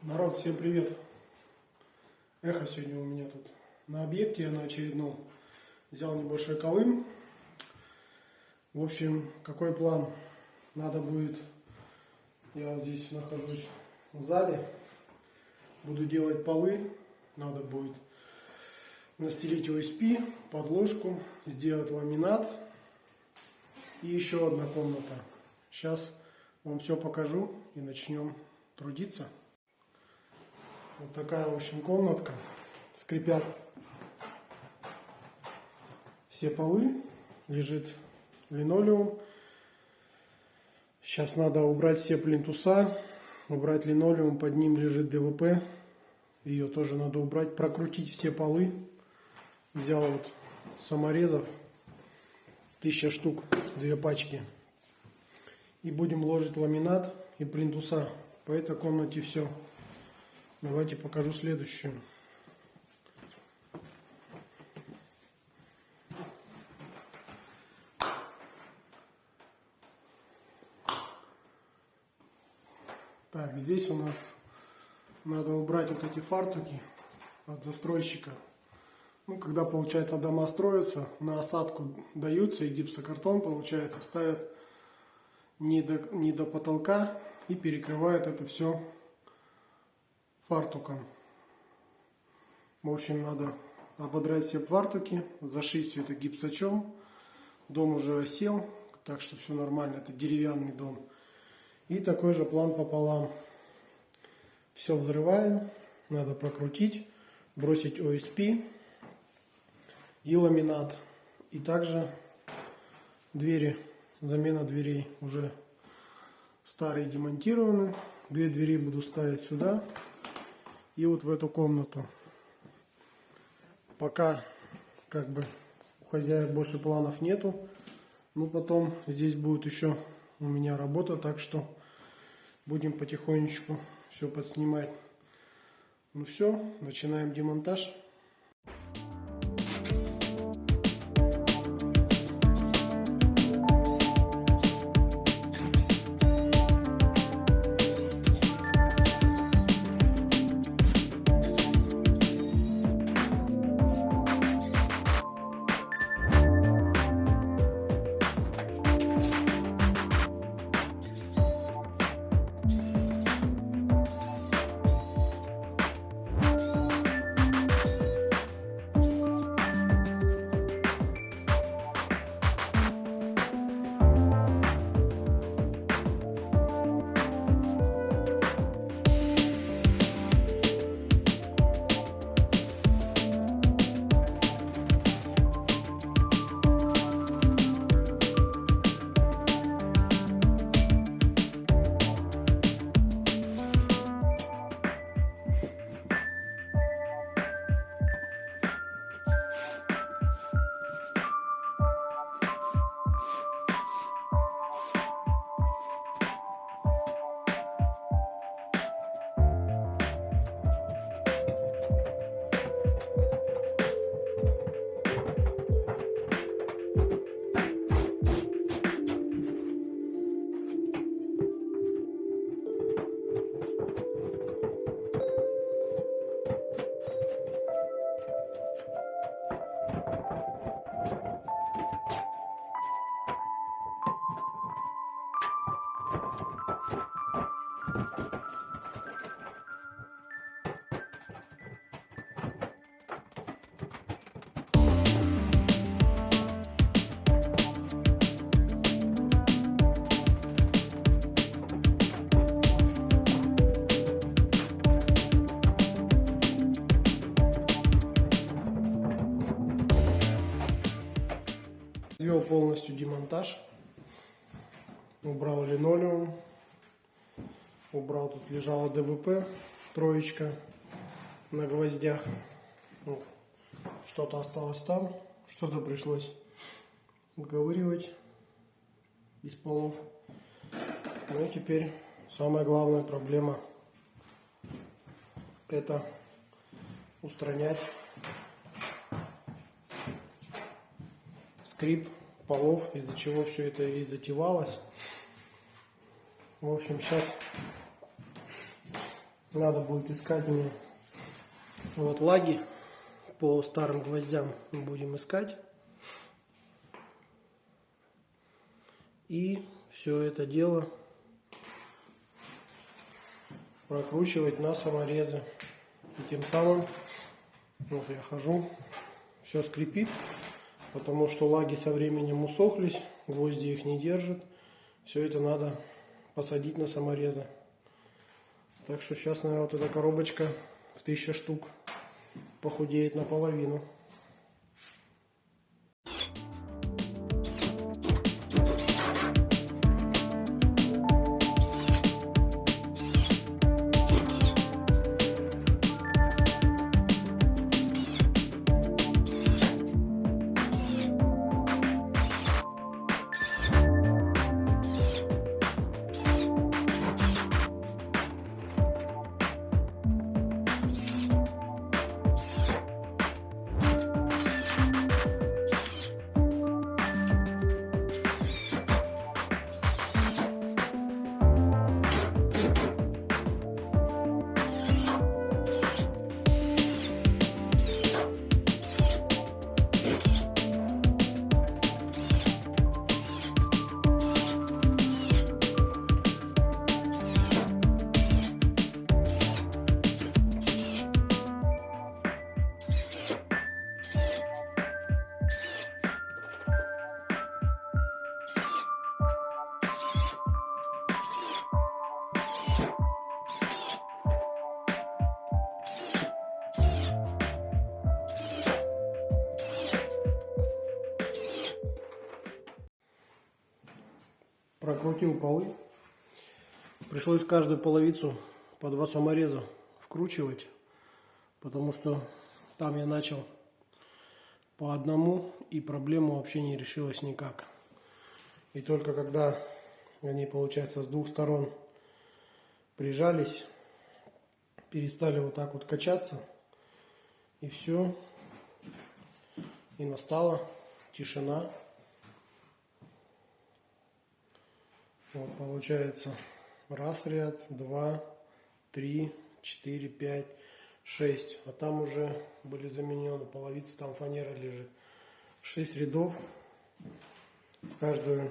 Народ, всем привет! Эхо сегодня у меня тут на объекте, я на очередном взял небольшой колым. В общем, какой план? Надо будет, я вот здесь нахожусь в зале, буду делать полы, надо будет настелить ОСП, подложку, сделать ламинат и еще одна комната. Сейчас вам все покажу и начнем трудиться. Вот такая, в общем, комнатка. Скрипят все полы, лежит линолеум. Сейчас надо убрать все плинтуса, убрать линолеум, под ним лежит ДВП. Ее тоже надо убрать, прокрутить все полы. Взял вот саморезов, 1000 штук, 2 пачки. И будем ложить ламинат и плинтуса. По этой комнате все. Давайте покажу следующую. Так, здесь у нас надо убрать вот эти фартуки от застройщика. Ну, когда, получается, дома строятся, на осадку даются и гипсокартон, получается, ставят не до потолка и перекрывают это все фартуком. В общем, надо ободрать все фартуки, зашить все это гипсачом. Дом уже осел, так что все нормально, это деревянный дом. И такой же план пополам. Все взрываем, надо прокрутить, бросить ОСП и ламинат. И также двери, замена дверей уже старые демонтированы. 2 двери буду ставить сюда и вот в эту комнату. Пока как бы у хозяев больше планов нету. Но потом здесь будет еще у меня работа, так что будем потихонечку все подснимать. Ну все, начинаем демонтаж. Сделал полностью демонтаж, убрал линолеум, убрал, тут лежала ДВП, 3 на гвоздях, что-то осталось там, что-то пришлось выковыривать из полов. Ну и теперь самая главная проблема — это устранять скрип полов, из-за чего все это и затевалось. В общем, сейчас надо будет искать мне вот лаги по старым гвоздям. Мы будем искать. И все это дело прокручивать на саморезы. И тем самым, вот я хожу, все скрипит, потому что лаги со временем усохлись, гвозди их не держат. Все это надо посадить на саморезы. Так что сейчас, наверное, вот эта коробочка в 1000 штук похудеет наполовину. Прокрутил полы. Пришлось каждую половицу по 2 самореза вкручивать, потому что там я начал по одному, и проблема вообще не решилась никак. И только когда они, получается, с двух сторон прижались, перестали вот так вот качаться, и все, и настала тишина. Вот получается раз ряд, 2, 3, 4, 5, 6. А там уже были заменены половицы, там фанера лежит. 6 рядов. В каждый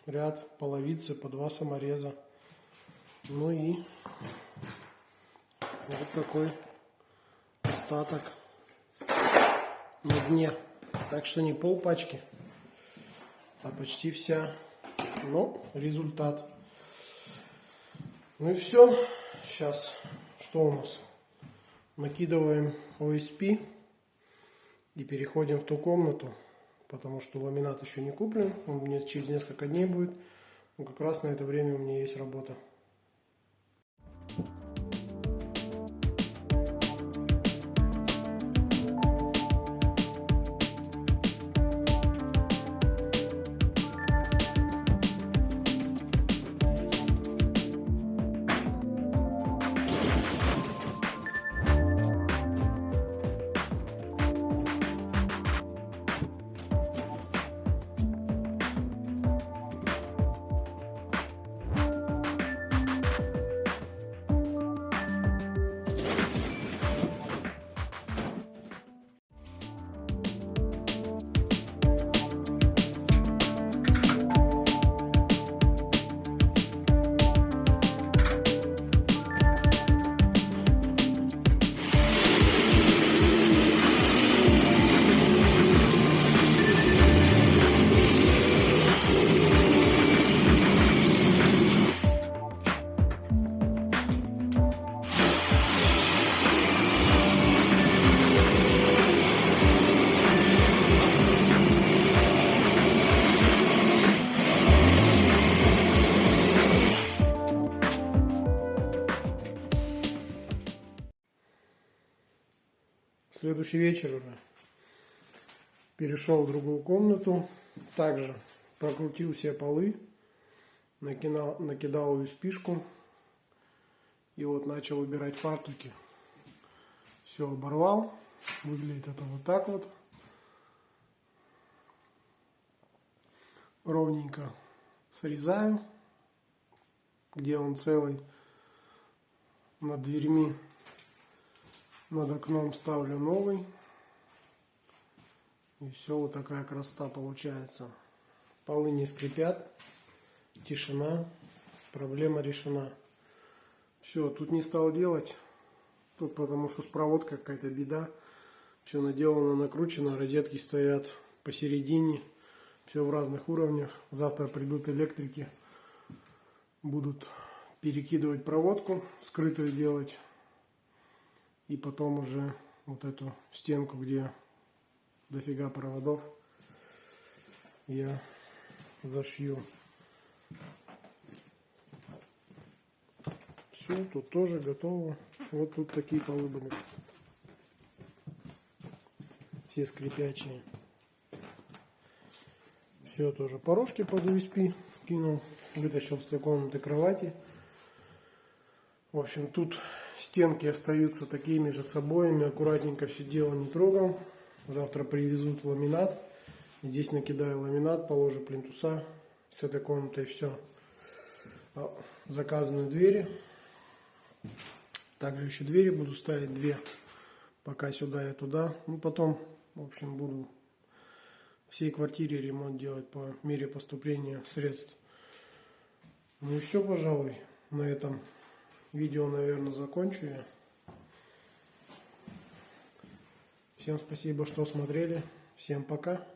ряд половицы по 2 самореза. Ну и вот такой остаток на дне. Так что не пол пачки, а почти вся. Но результат. Ну и все. Сейчас что у нас? Накидываем ОСП и переходим в ту комнату, потому что ламинат еще не куплен. Он мне через несколько дней будет. Но как раз на это время у меня есть работа. Следующий вечер уже перешел в другую комнату, также прокрутил все полы, накидал USP-шку и вот начал убирать фартуки. Все оборвал, выглядит это вот так вот, ровненько срезаю, где он целый, над дверьми, над окном ставлю новый. И все, вот такая красота получается. Полы не скрипят, тишина, проблема решена. Все, тут не стал делать, тут потому что с проводкой какая-то беда. Все наделано, накручено, розетки стоят посередине, все в разных уровнях. Завтра придут электрики, будут перекидывать проводку, скрытую делать. И потом уже вот эту стенку, где дофига проводов, я зашью. Все, тут тоже готово. Вот тут такие полы были. Все скрипячие. Все тоже. Порожки под USB кинул. Вытащил с той комнаты кровати. В общем, тут стенки остаются такими же с обоями. Аккуратненько все дело не трогал. Завтра привезут ламинат. Здесь накидаю ламинат, положу плинтуса с этой комнатой. Все. Заказаны двери. Также еще двери буду ставить, две. Пока сюда и туда. Ну, потом, в общем, буду всей квартире ремонт делать по мере поступления средств. Ну и все, пожалуй. На этом видео, наверное, закончу я. Всем спасибо, что смотрели. Всем пока.